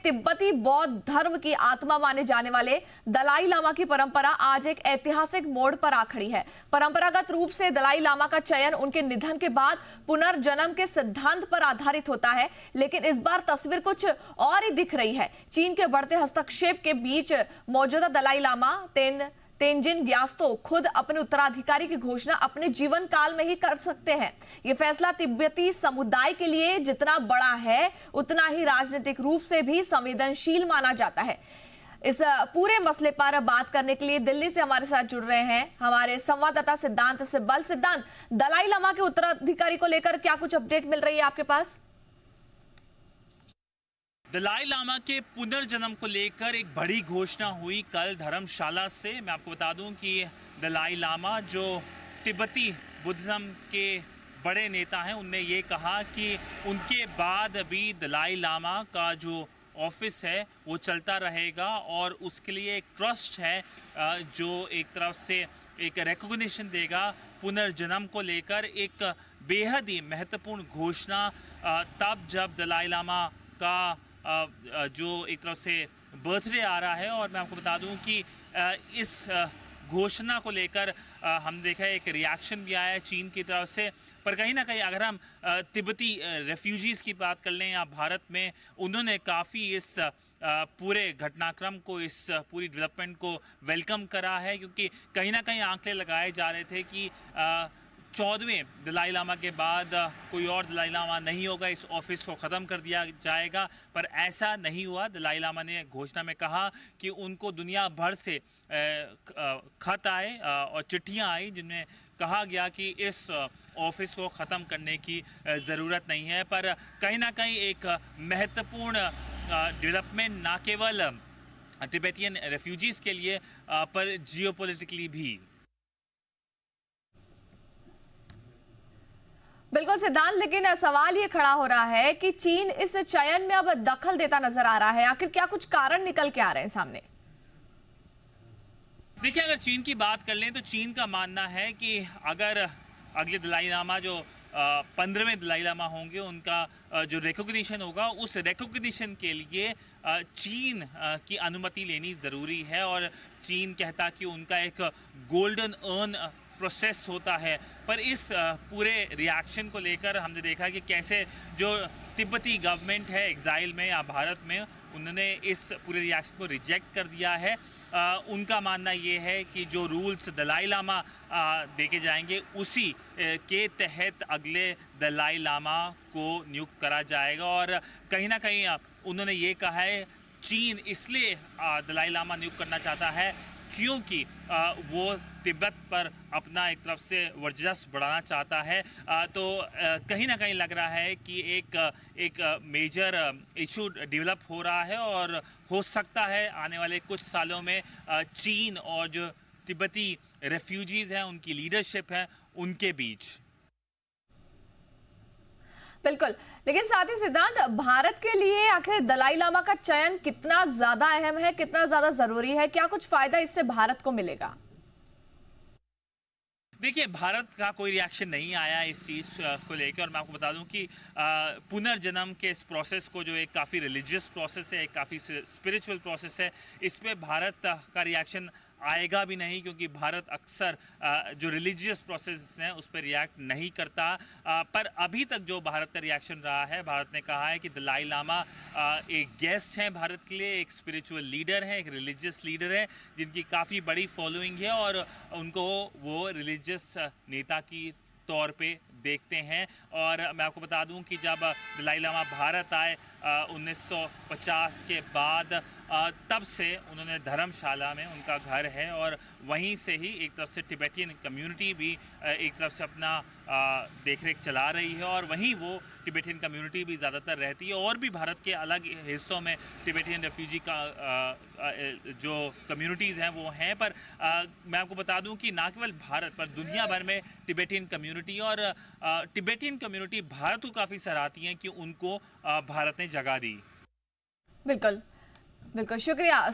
तिब्बती बौद्ध धर्म की आत्मा माने जाने वाले दलाई लामा की परंपरा आज एक ऐतिहासिक मोड़ पर आ खड़ी है। परंपरागत रूप से दलाई लामा का चयन उनके निधन के बाद पुनर्जन्म के सिद्धांत पर आधारित होता है, लेकिन इस बार तस्वीर कुछ और ही दिख रही है। चीन के बढ़ते हस्तक्षेप के बीच मौजूदा दलाई लामा तेंजिन ग्यात्सो खुद अपने उत्तराधिकारी की घोषणा अपने जीवन काल में ही कर सकते हैं। यह फैसला तिब्बती समुदाय के लिए जितना बड़ा है, उतना ही राजनीतिक रूप से भी संवेदनशील माना जाता है। इस पूरे मसले पर बात करने के लिए दिल्ली से हमारे साथ जुड़ रहे हैं हमारे संवाददाता सिद्धांत सिब्बल। सिद्धांत, दलाई लामा के उत्तराधिकारी को लेकर क्या कुछ अपडेट मिल रही है आपके पास? दलाई लामा के पुनर्जन्म को लेकर एक बड़ी घोषणा हुई कल धर्मशाला से। मैं आपको बता दूं कि दलाई लामा जो तिब्बती बुद्धिज्म के बड़े नेता हैं, उनने ये कहा कि उनके बाद भी दलाई लामा का जो ऑफिस है वो चलता रहेगा और उसके लिए एक ट्रस्ट है जो एक तरफ से एक रिकॉग्निशन देगा पुनर्जन्म को लेकर। एक बेहद ही महत्वपूर्ण घोषणा तब जब दलाई लामा का जो एक तरफ से बर्थडे आ रहा है। और मैं आपको बता दूं कि इस घोषणा को लेकर हम देखा एक रिएक्शन भी आया है चीन की तरफ से। पर कहीं ना कहीं अगर हम तिब्बती रेफ्यूजीज़ की बात कर लें या भारत में, उन्होंने काफ़ी इस पूरे घटनाक्रम को, इस पूरी डेवलपमेंट को वेलकम करा है, क्योंकि कहीं ना कहीं आंकड़े लगाए जा रहे थे कि 14वें दलाई लामा के बाद कोई और दलाई लामा नहीं होगा, इस ऑफिस को ख़त्म कर दिया जाएगा। पर ऐसा नहीं हुआ। दलाई लामा ने घोषणा में कहा कि उनको दुनिया भर से खत आए और चिट्ठियां आई जिनमें कहा गया कि इस ऑफिस को ख़त्म करने की ज़रूरत नहीं है। पर कहीं ना कहीं एक महत्वपूर्ण डेवलपमेंट ना केवल तिब्बतियन रेफ्यूजीज़ के लिए पर जियोपॉलिटिकली भी। बिल्कुल सिद्धांत, लेकिन सवाल ये खड़ा हो रहा है कि चीन इस चयन में अब दखल देता नजर आ रहा है। आखिर क्या कुछ कारण निकल के आ रहे हैं सामने? देखिए, अगर चीन की बात कर लें तो चीन का मानना है कि अगर अगले दलाई लामा जो 15वें दलाई लामा होंगे, उनका जो रिकॉग्निशन होगा, उस रिकॉग्निशन के लिए चीन की अनुमति लेनी ज़रूरी है। और चीन कहता कि उनका एक गोल्डन अर्न प्रोसेस होता है। पर इस पूरे रिएक्शन को लेकर हमने देखा कि कैसे जो तिब्बती गवर्नमेंट है एग्जाइल में या भारत में, उन्होंने इस पूरे रिएक्शन को रिजेक्ट कर दिया है। उनका मानना ये है कि जो रूल्स दलाई लामा देके जाएंगे उसी के तहत अगले दलाई लामा को नियुक्त करा जाएगा। और कहीं ना कहीं उन्होंने ये कहा है, चीन इसलिए दलाई लामा नियुक्त करना चाहता है क्योंकि वो तिब्बत पर अपना एक तरफ से वर्चस्व बढ़ाना चाहता है। तो कहीं ना कहीं लग रहा है कि एक मेजर इशू डेवलप हो रहा है और हो सकता है आने वाले कुछ सालों में चीन और जो तिब्बती रेफ्यूजीज़ हैं, उनकी लीडरशिप है, उनके बीच। बिल्कुल, लेकिन साथ ही सिद्धांत, भारत के लिए आखिर दलाई लामा का चयन कितना ज्यादा अहम है, कितना ज्यादा जरूरी है? क्या कुछ फायदा इससे भारत को मिलेगा? देखिए, भारत का कोई रिएक्शन नहीं आया इस चीज़ को लेकर। और मैं आपको बता दूं कि पुनर्जन्म के इस प्रोसेस को, जो एक काफ़ी रिलीजियस प्रोसेस है, एक काफ़ी स्पिरिचुअल प्रोसेस है, इस पे भारत का रिएक्शन आएगा भी नहीं, क्योंकि भारत अक्सर जो रिलीजियस प्रोसेस हैं उस पर रिएक्ट नहीं करता। पर अभी तक जो भारत का रिएक्शन रहा है, भारत ने कहा है कि दलाई लामा एक गेस्ट हैं भारत के लिए, एक स्पिरिचुअल लीडर है, एक रिलीजियस लीडर है जिनकी काफ़ी बड़ी फॉलोइंग है और उनको वो रिलीजियस नेता की तौर पे देखते हैं। और मैं आपको बता दूं कि जब दलाई लामा भारत आए 1950 के बाद, तब से उन्होंने धर्मशाला में उनका घर है और वहीं से ही एक तरफ से तिब्बतियन कम्युनिटी भी एक तरफ से अपना देखरेख चला रही है और वहीं वो तिब्बतियन कम्युनिटी भी ज़्यादातर रहती है। और भी भारत के अलग हिस्सों में तिब्बतियन रेफ्यूजी का जो कम्युनिटीज़ हैं वो हैं। पर मैं आपको बता दूं कि ना केवल भारत पर दुनिया भर में तिब्बतियन कम्युनिटी और तिब्बतियन कम्युनिटी भारत को काफ़ी सराहती हैं कि उनको भारत ने जगह दी। बिल्कुल बिल्कुल, शुक्रिया।